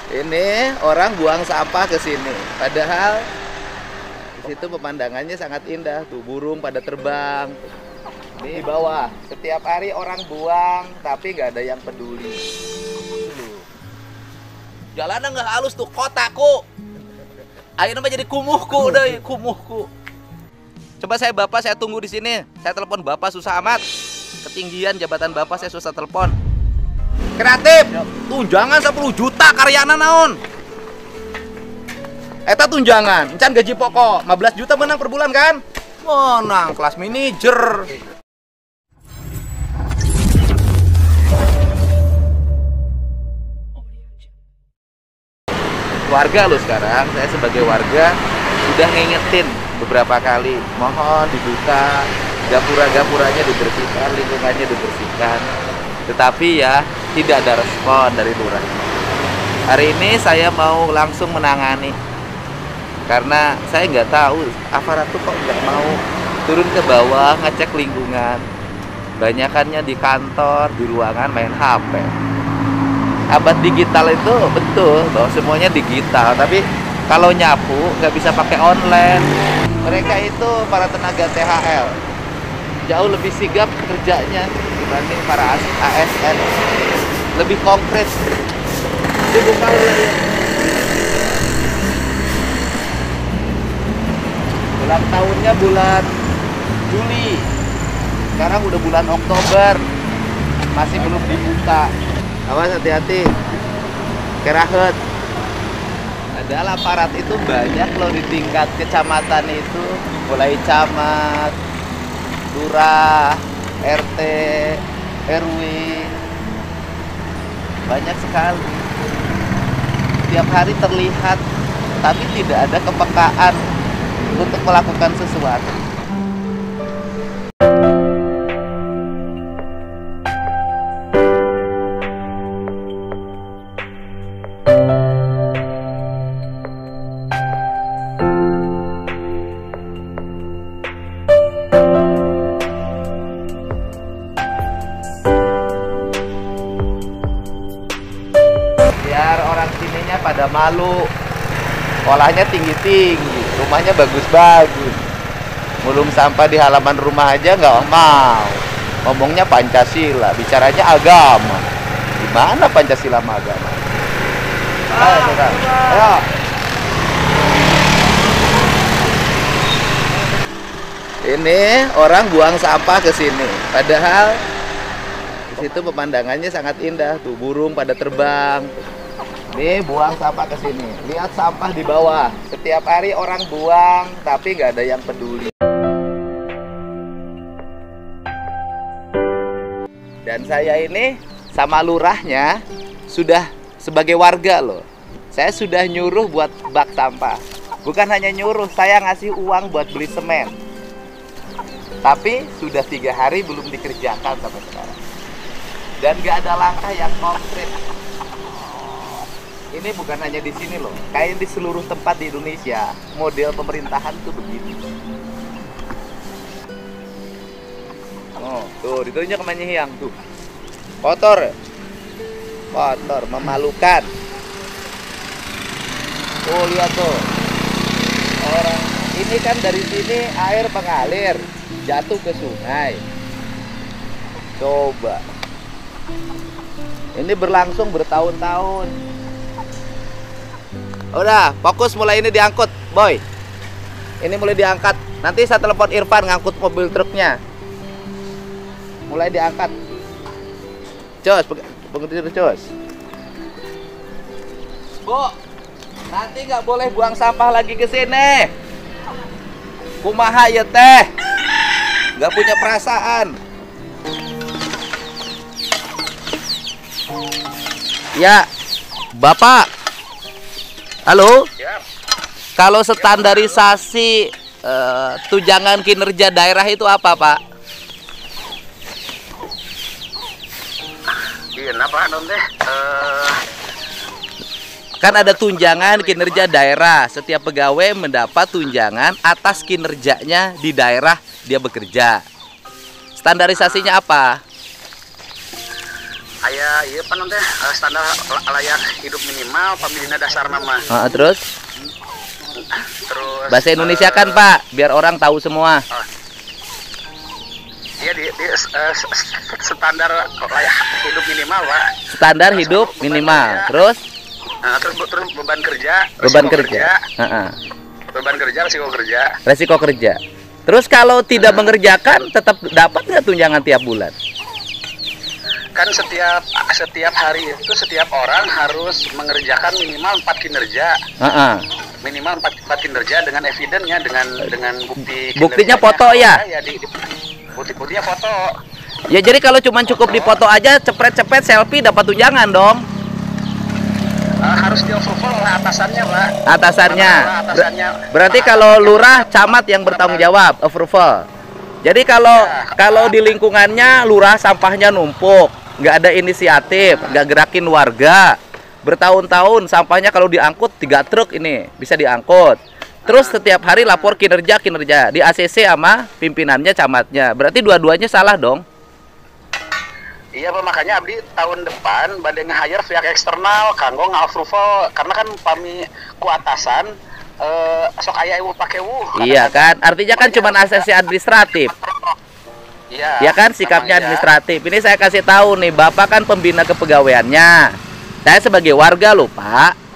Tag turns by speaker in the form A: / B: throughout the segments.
A: Ini orang buang sampah ke sini. Padahal di situ pemandangannya sangat indah. Tuh burung pada terbang. Ini di bawah. Setiap hari orang buang, tapi nggak ada yang peduli. Jalanan nggak halus tuh, kotaku. Akhirnya jadi kumuhku, deh, kumuhku. Coba Bapak saya tunggu di sini. Saya telepon Bapak susah amat. Ketinggian jabatan Bapak saya susah telepon. Kreatif, tunjangan 10 juta karyana naon. Eta tunjangan, encan gaji pokok 15 juta menang per bulan kan? Menang kelas manajer. Warga lo sekarang, saya sebagai warga sudah ngingetin beberapa kali, mohon dibuka gapura-gapuranya, dibersihkan, lingkungannya dibersihkan. Tetapi ya tidak ada respon dari lurah. Hari ini saya mau langsung menangani karena saya nggak tahu aparat tuh kok nggak mau turun ke bawah ngecek lingkungan. Banyakannya di kantor, di ruangan main HP. Abad digital itu betul loh, semuanya digital, tapi kalau nyapu nggak bisa pakai online. Mereka itu para tenaga THL jauh lebih sigap kerjanya dibanding para ASN, lebih konkret. Ulang tahunnya bulan Juli, sekarang udah bulan Oktober, masih belum dibuka. Awas, hati-hati, kerahet. Padahal aparat itu banyak loh di tingkat kecamatan itu, mulai camat, lurah, RT, RW, banyak sekali. Tiap hari terlihat, tapi tidak ada kepekaan untuk melakukan sesuatu. Biar orang sininya pada malu, sekolahnya tinggi-tinggi, rumahnya bagus-bagus. Mulung sampah di halaman rumah aja nggak mau. Ngomongnya Pancasila, bicaranya agama. Gimana Pancasila sama agama? Ayo, ayo. Ini orang buang sampah ke sini. Padahal di situ pemandangannya sangat indah. Tuh burung pada terbang. Nih buang sampah ke sini. Lihat sampah di bawah. Setiap hari orang buang, tapi nggak ada yang peduli. Dan saya ini sama lurahnya sudah sebagai warga loh. Saya sudah nyuruh buat bak sampah. Bukan hanya nyuruh, saya ngasih uang buat beli semen. Tapi sudah 3 hari belum dikerjakan sampai sekarang. Dan nggak ada langkah yang konkret. Ini bukan hanya di sini loh, kayak di seluruh tempat di Indonesia, model pemerintahan tuh begini. Oh, tuh ditunjuk ke Manyihiang tuh. Kotor. Kotor, memalukan. Tuh lihat tuh. Orang ini kan dari sini air mengalir, jatuh ke sungai. Coba. Ini berlangsung bertahun-tahun. Udah, fokus, mulai ini diangkut, boy. Ini mulai diangkat. Nanti saya telepon Irfan ngangkut mobil truknya. Mulai diangkat. Cos, pengetir cos. Bu, nanti nggak boleh buang sampah lagi ke sini. Kumaha ya teh? Nggak punya perasaan. Ya, Bapak. Halo? Ya. Kalau standarisasi tunjangan kinerja daerah itu apa, Pak?
B: Iya, apa non teh?
A: Kan ada tunjangan kinerja daerah. Setiap pegawai mendapat tunjangan atas kinerjanya di daerah dia bekerja. Standarisasinya apa?
B: aya ieu pan teh standar layak hidup minimal pamilina dasar nama.
A: Terus bahasa Indonesia kan Pak, biar orang tahu semua.
B: Iya di standar layak hidup minimal Pak.
A: Standar hidup minimal. Terus
B: beban kerja.
A: Beban kerja.
B: Beban kerja, resiko kerja.
A: Resiko kerja. Terus kalau tidak mengerjakan tetap dapat nggak tunjangan tiap bulan?
B: Kan setiap hari itu setiap orang harus mengerjakan minimal 4 kinerja. Minimal 4 kinerja dengan evidennya dengan
A: buktinya foto ya.
B: Buktinya foto.
A: Ya jadi kalau cuma cukup dipoto aja, cepret-cepret selfie dapat tunjangan dong.
B: Harus di-approval oleh atasannya, Pak.
A: Atasannya. Berarti kalau lurah, camat yang bertanggung jawab, approval. Jadi kalau di lingkungannya lurah sampahnya numpuk, nggak ada inisiatif, nggak gerakin warga, bertahun-tahun sampahnya kalau diangkut 3 truk ini bisa diangkut. Terus setiap hari lapor kinerja di ACC sama pimpinannya camatnya. Berarti dua-duanya salah dong.
B: Iya Pak, makanya abdi tahun depan badai nge-hire pihak eksternal kanggo nge-approval karena kan pami ku atasan sok aya ieu pake
A: Iya kan, artinya kan cuma ACC administratif.
B: Iya.
A: Ya kan sikapnya administratif. Ini saya kasih tahu nih, Bapak kan pembina kepegawaiannya. Saya sebagai warga loh, Pak.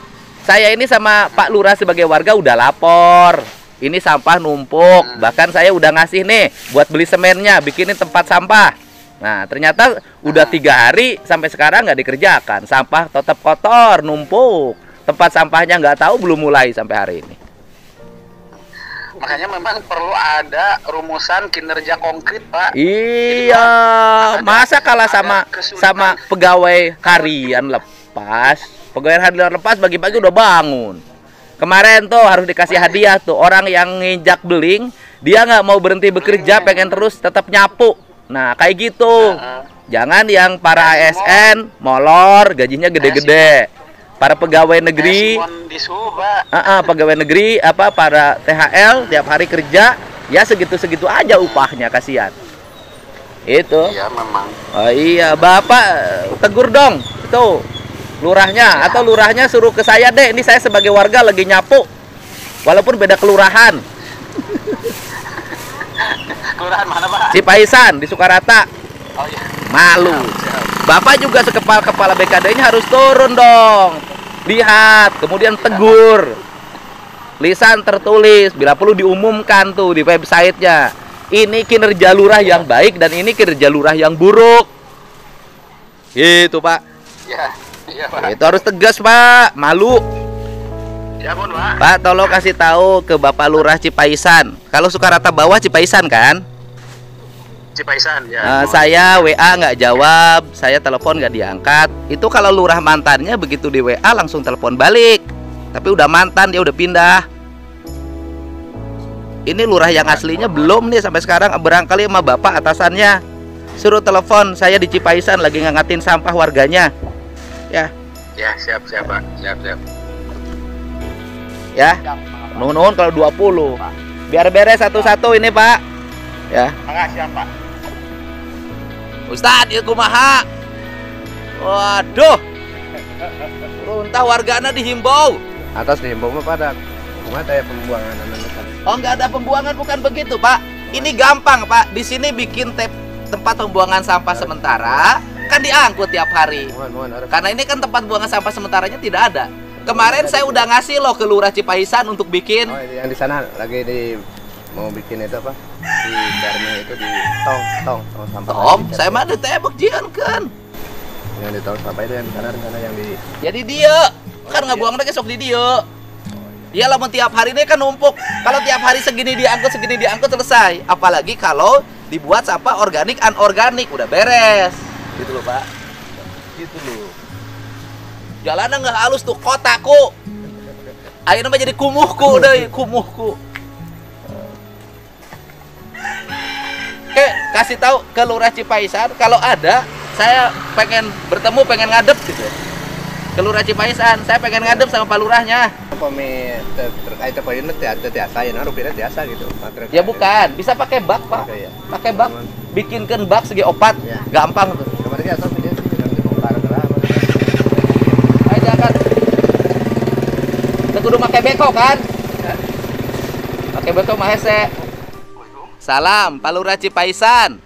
A: Saya ini sama Pak Lurah sebagai warga udah lapor. Ini sampah numpuk. Bahkan saya udah ngasih nih buat beli semennya, bikinin tempat sampah. Nah, ternyata udah 3 hari sampai sekarang nggak dikerjakan. Sampah tetap kotor, numpuk. Tempat sampahnya nggak tahu, belum mulai sampai hari ini.
B: Makanya memang perlu ada rumusan kinerja konkret, Pak.
A: Iya, masa kalah sama pegawai harian lepas. Pegawai harian lepas pagi-pagi udah bangun. Kemarin tuh harus dikasih hadiah tuh orang yang nginjak beling, dia nggak mau berhenti bekerja, pengen terus tetap nyapu. Nah, kayak gitu. Jangan yang para ASN molor, gajinya gede-gede. Para pegawai negeri, pegawai negeri para THL tiap hari kerja, ya segitu-segitu aja upahnya, kasihan. Itu. Iya
B: memang.
A: Oh iya, Bapak tegur dong itu lurahnya, atau lurahnya suruh ke saya deh. Ini saya sebagai warga lagi nyapu, walaupun beda kelurahan.
B: Kelurahan mana Pak?
A: Cipaisan di Sukarata.
B: Oh iya.
A: Malu. Bapak juga kepala BKD-nya harus turun dong. Lihat, kemudian tegur. Lisan tertulis, bila perlu diumumkan tuh di websitenya. Ini kinerja lurah yang baik dan ini kinerja lurah yang buruk. Gitu Pak.
B: Iya Pak.
A: Itu harus tegas Pak, malu.
B: Ya ampun Pak.
A: Pak, tolong kasih tahu ke Bapak Lurah Cipaisan. Kalau Sukarata bawah Cipaisan kan?
B: Cipaisan ya.
A: Saya WA nggak jawab, saya telepon nggak diangkat. Itu kalau lurah mantannya begitu di WA langsung telepon balik. Tapi udah mantan, dia udah pindah. Ini lurah yang aslinya belum nih sampai sekarang, barangkali sama bapak atasannya. Suruh telepon, saya di Cipaisan lagi ngangatin sampah warganya. Ya.
B: Ya, siap Pak. Siap.
A: Ya. Nuhun kalau 20. Biar beres satu-satu ini, Pak. Ya.
B: Makasih Pak.
A: Ustadz, ieu kumaha? Waduh. Runtah wargana dihimbau.
C: Atas dihimbau mah pada kumaha teh pembuangan
A: Oh, nggak ada pembuangan, bukan begitu, Pak. Ini gampang, Pak. Di sini bikin tempat pembuangan sampah sementara, kan diangkut tiap hari. Karena ini kan tempat buangan sampah sementaranya tidak ada. Kemarin saya udah ngasih loh ke Lurah Cipaisan untuk bikin.
C: Oh, yang di sana lagi mau bikin itu apa? Di Darmi itu di tong sampah.
A: Saya mah di tebak jian kan.
C: Yang di tong sampah itu yang di sana yang di.
A: Jadi dia kan nggak buang lagi sok di dia. Ya lah, tiap hari ini kan numpuk. Kalau tiap hari segini diangkut selesai. Apalagi kalau dibuat sampah organik anorganik udah beres. Gitu loh Pak. Gitu loh. Jalanan nggak halus tuh, kotaku. Akhirnya jadi kumuhku deh, kumuhku. Oke, kasih tahu ke Lurah Cipaisan kalau ada, saya pengen bertemu, pengen ngadep gitu. Ke Lurah Cipaisan, saya pengen ngadep sama Pak Lurahnya.
C: Pemi terkait apa ini tiasa ya, rupiah tiasa gitu.
A: Ya bukan, bisa pakai bak Pak. Pakai bak, bikinkan bak segi opat, gampang tuh. Pakai beko kan? Pakai beko mahese. Salam, Pak Lurah Cipaisan.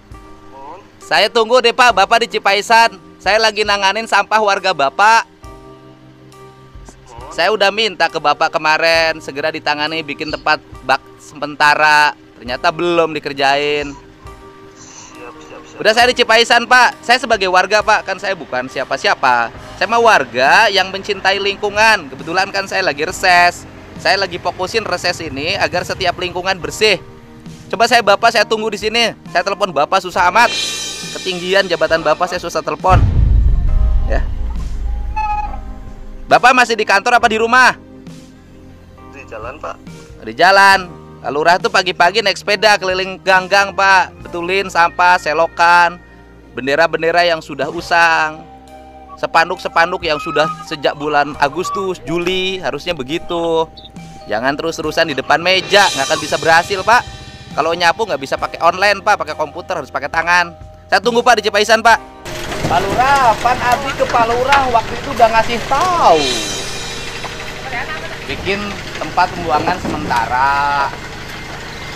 A: Saya tunggu deh Pak, Bapak di Cipaisan. Saya lagi nanganin sampah warga Bapak. Saya udah minta ke Bapak kemarin segera ditangani bikin tempat bak sementara. Ternyata belum dikerjain. Udah saya di Cipaisan Pak. Saya sebagai warga Pak, kan saya bukan siapa-siapa. Saya mah warga yang mencintai lingkungan. Kebetulan kan saya lagi reses. Saya lagi fokusin reses ini agar setiap lingkungan bersih. Coba Bapak saya tunggu di sini. Saya telepon Bapak susah amat. Ketinggian jabatan Bapak saya susah telepon. Ya. Bapak masih di kantor apa di rumah?
C: Di jalan, Pak.
A: Di jalan. Lurah tuh pagi-pagi naik sepeda keliling gang-gang Pak, betulin sampah, selokan, bendera-bendera yang sudah usang, spanduk-spanduk yang sudah sejak bulan Agustus, Juli, harusnya begitu. Jangan terus-terusan di depan meja, nggak akan bisa berhasil Pak. Kalau nyapu nggak bisa pakai online Pak, pakai komputer, harus pakai tangan. Saya tunggu Pak di Cipaisan Pak. Pak Lurah, Pan Abdi ke Pak Lurah waktu itu udah ngasih tahu. Bikin tempat pembuangan sementara.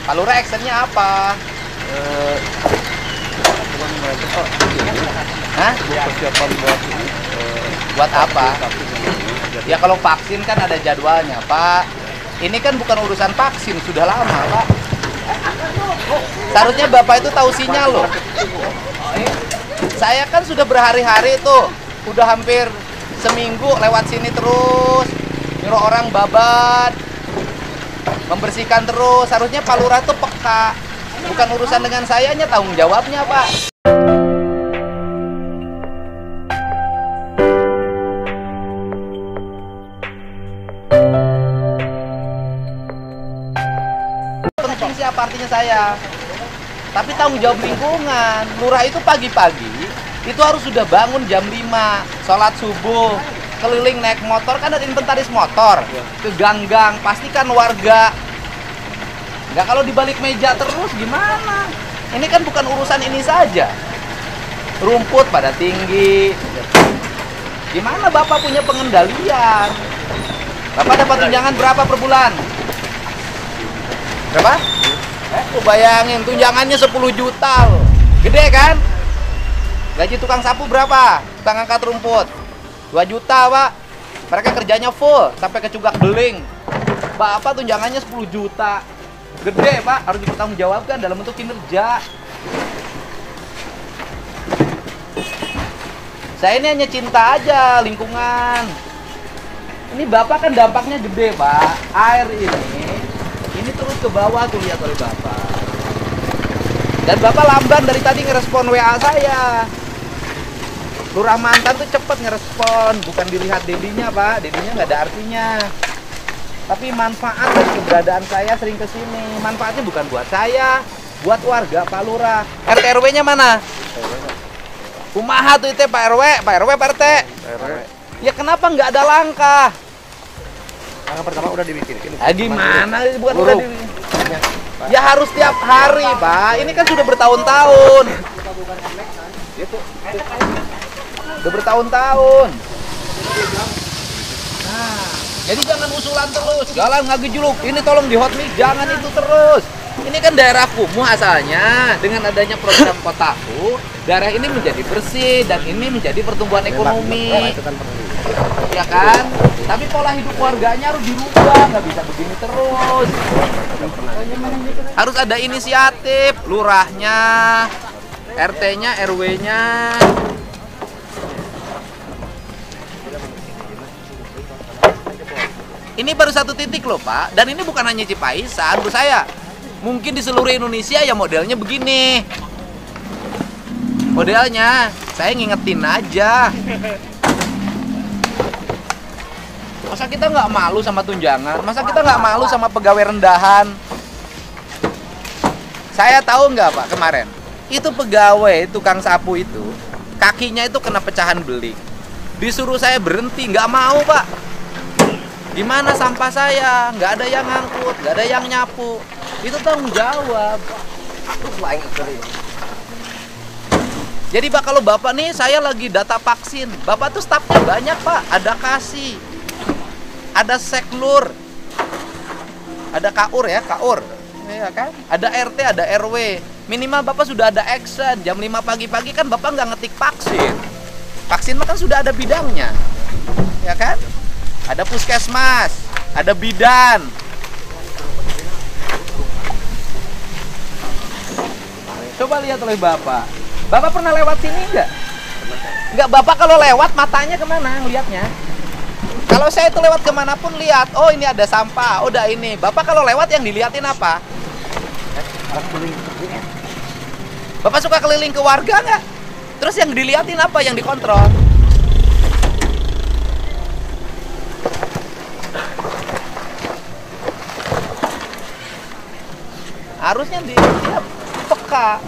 A: Pak Lurah actionnya apa? Hah?
C: Persiapan
A: Buat apa? Ya kalau vaksin kan ada jadwalnya Pak. Ini kan bukan urusan vaksin, sudah lama Pak. Seharusnya Bapak itu tahu sinyal loh. Saya kan sudah berhari-hari tuh, udah hampir seminggu lewat sini terus, nyuruh orang babat, membersihkan terus. Harusnya Pak Lurah tuh peka. Bukan urusan dengan saya, tanggung jawabnya Pak. Penting siapa artinya saya. Tapi tanggung jawab lingkungan. Lurah itu pagi-pagi itu harus sudah bangun jam 5, sholat subuh, keliling naik motor, kan ada inventaris motor, ke gang-gang, pastikan warga. Nggak kalau dibalik meja terus gimana? Ini kan bukan urusan ini saja. Rumput pada tinggi. Gimana Bapak punya pengendalian? Bapak dapat tunjangan berapa per bulan? Berapa? Lu bayangin tunjangannya 10 juta loh. Gede kan? Gaji tukang sapu berapa? Tukang angkat rumput 2 juta Pak. Mereka kerjanya full sampai ke Cugak Beling. Bapak tunjangannya 10 juta. Gede Pak, harus dipertanggungjawabkan dalam bentuk kinerja. Saya ini hanya cinta aja lingkungan. Ini Bapak kan dampaknya gede Pak. Air ini terus ke bawah tuh, lihat oleh Bapak. Dan Bapak lamban dari tadi ngerespon WA saya. Lurah mantan tuh cepet ngerespon, bukan dilihat dedinya Pak. Dedinya nggak ada artinya. Tapi manfaat dari keberadaan saya sering kesini. Manfaatnya bukan buat saya, buat warga Pak Lurah. RT RW-nya mana? Kumaha tuh itu Pak RW, Pak RW Pak RT. Ya kenapa nggak ada langkah?
C: Langkah pertama udah dibikin.
A: Gimana? Bukan udah dibikin. Ya harus tiap hari Pak. Ini kan sudah bertahun-tahun. Udah bertahun-tahun. Nah, jadi jangan usulan terus. Jalan nggak gejuluk. Ini tolong di hot mic, jangan itu terus. Ini kan daerah kumuh asalnya. Dengan adanya program Kotaku, daerah ini menjadi bersih dan ini menjadi pertumbuhan ekonomi. Ya kan? Tapi pola hidup warganya harus dirubah, nggak bisa begini terus. Harus ada inisiatif, lurahnya, RT-nya, RW-nya. Ini baru satu titik loh Pak, dan ini bukan hanya Cipaisan, menurut saya. Mungkin di seluruh Indonesia ya modelnya begini. Modelnya, saya ngingetin aja. Masa kita nggak malu sama tunjangan? Masa kita nggak malu sama pegawai rendahan? Saya tahu nggak Pak kemarin? Itu pegawai tukang sapu itu, kakinya itu kena pecahan beling. Disuruh saya berhenti, nggak mau Pak. Gimana sampah saya? Nggak ada yang ngangkut, nggak ada yang nyapu. Itu tanggung jawab. Jadi Pak, kalau Bapak nih, saya lagi data vaksin. Bapak tuh stafnya banyak Pak. Ada Kasih, ada Seklur, ada KUR ya, KUR. Ya kan? Ada RT, ada RW. Minimal Bapak sudah ada action. Jam 5 pagi-pagi kan Bapak nggak ngetik vaksin. Vaksin mah kan sudah ada bidangnya. Ya kan? Ada puskesmas, ada bidan. Coba lihat oleh Bapak. Bapak pernah lewat sini nggak? Nggak, Bapak kalau lewat matanya kemana ngelihatnya? Kalau saya itu lewat kemanapun lihat, oh ini ada sampah, oh udah ini. Bapak kalau lewat yang dilihatin apa? Bapak suka keliling ke warga nggak? Terus yang dilihatin apa? Yang dikontrol? Harusnya dia peka.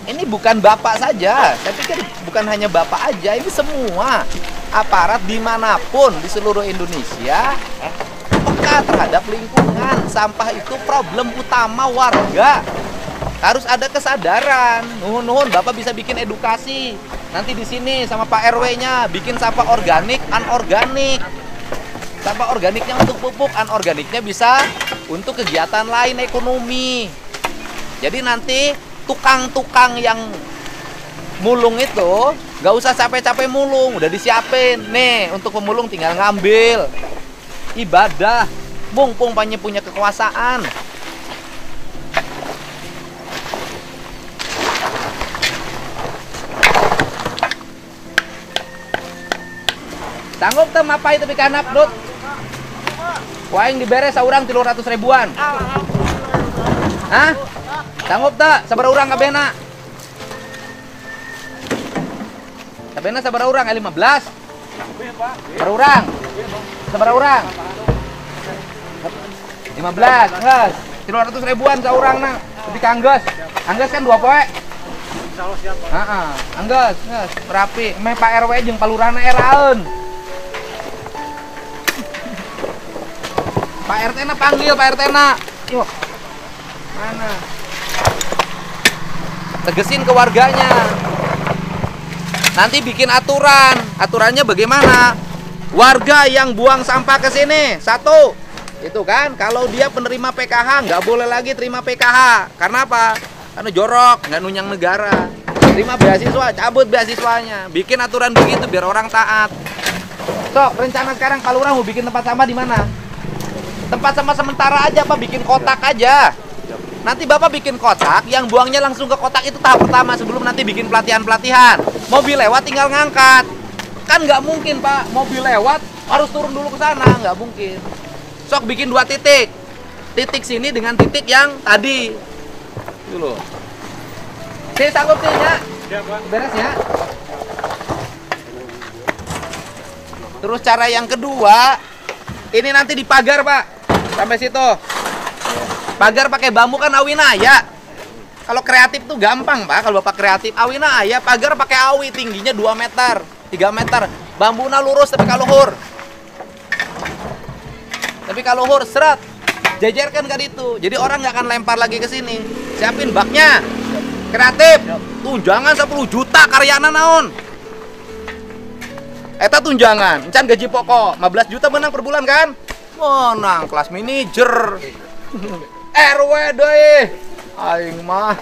A: Ini bukan Bapak saja. Saya pikir bukan hanya Bapak aja. Ini semua aparat dimanapun di seluruh Indonesia peka terhadap lingkungan. Sampah itu problem utama warga. Harus ada kesadaran. Nuhun-nuhun, Bapak bisa bikin edukasi. Nanti di sini sama Pak RW-nya bikin sampah organik, anorganik. Sampah organiknya untuk pupuk, anorganiknya bisa untuk kegiatan lain ekonomi. Jadi nanti tukang-tukang yang mulung itu nggak usah capek-capek mulung, udah disiapin nih untuk pemulung, tinggal ngambil. Ibadah, mumpung punya kekuasaan. Sanggup tem apa itu pikanap dut? Waing diberes saurang 300 ribuan. Hah? Sanggup tak? Sabar urang kabena. Kabena sabar urang 15. Sabar urang. Sabar urang. 15, geus. 300 ribuan saurang na. Tapi kanggeus. Anggeus kan 2 poe. Insyaallah siap, Pak. Heeh, anggeus, geus. Rapi. Meh Pak RW jeung palurahna eraeun. Pak RT na panggil, Pak RT na. Yuk. Mana? Tegesin ke warganya. Nanti bikin aturan. Aturannya bagaimana? Warga yang buang sampah ke sini, 1. Itu kan, kalau dia penerima PKH nggak boleh lagi terima PKH. Karena apa? Karena jorok, nggak nunyang negara. Terima beasiswa, cabut beasiswanya. Bikin aturan begitu biar orang taat. Sok, rencana sekarang Pak Lurah mau bikin tempat sampah di mana? Tempat sampah sementara aja, Pak, bikin kotak aja. Nanti Bapak bikin kotak, yang buangnya langsung ke kotak itu tahap pertama sebelum nanti bikin pelatihan-pelatihan. Mobil lewat tinggal ngangkat. Kan nggak mungkin, Pak, mobil lewat harus turun dulu ke sana, nggak mungkin. Sok bikin 2 titik. Titik sini dengan titik yang tadi. Itu loh. Sini sanggup sih, ya. Beres ya. Terus cara yang kedua, ini nanti dipagar, Pak. Sampai situ. Pagar pakai bambu kan awinaya. Kalau kreatif tuh gampang, Pak. Kalau Bapak kreatif, awinaya. Pagar pakai awi, tingginya 2 meter, 3 meter. Bambuna lurus tapi kaluhur. Tapi kaluhur, seret. Jejerkan kan itu. Jadi orang nggak akan lempar lagi ke sini. Siapin baknya. Kreatif. Tunjangan 10 juta karyana naon. Eta tunjangan, encan gaji pokok 15 juta menang per bulan kan? Menang kelas manajer. RW deh. Aing mah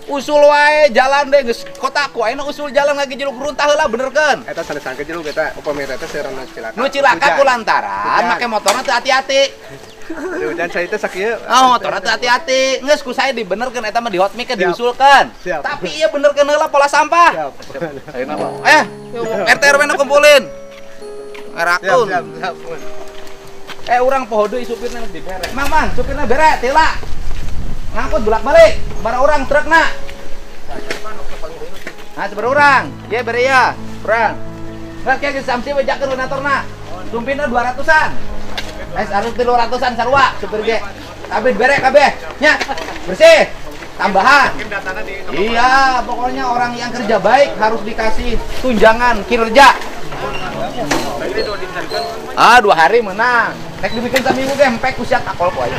A: usul wae jalan deh geus kotaku ayeuna usul jalan lagi jeluk runtah heula bener kan?
C: Eta sanesangkeun jeluk eta upami eta seurang cilaka.
A: Nu cilaka kulantaran make motorna teu hati-hati.
C: Dan saya itu sakieu.
A: Oh, motorna teu hati-hati. Geus ku saya dibenerkeun eta mah di hot mic diusulkeun. Tapi ieu benerkeun heula pola sampah. Siap. Ayeuna mah. RT RW na kumpulin. Ngarakeun. Siap. Urang poho deui supirna di bere. Mang, supirna bere, tila. Ngangkut bolak-balik. Bara urang trukna. Nah, sabar urang. Ye bere ya. Urang. Geus kieu samsi we jakeun lunatorna. Sumpina 200-an. Harus 300-an sarua supir ge. Tapi bere kabeh. Nya. Bersih. Tambahan. Iya, pokoknya orang yang kerja baik harus dikasih tunjangan kinerja. 2 hari menang. Nek dibikin saminggu ge empek kusiat akol ku aja.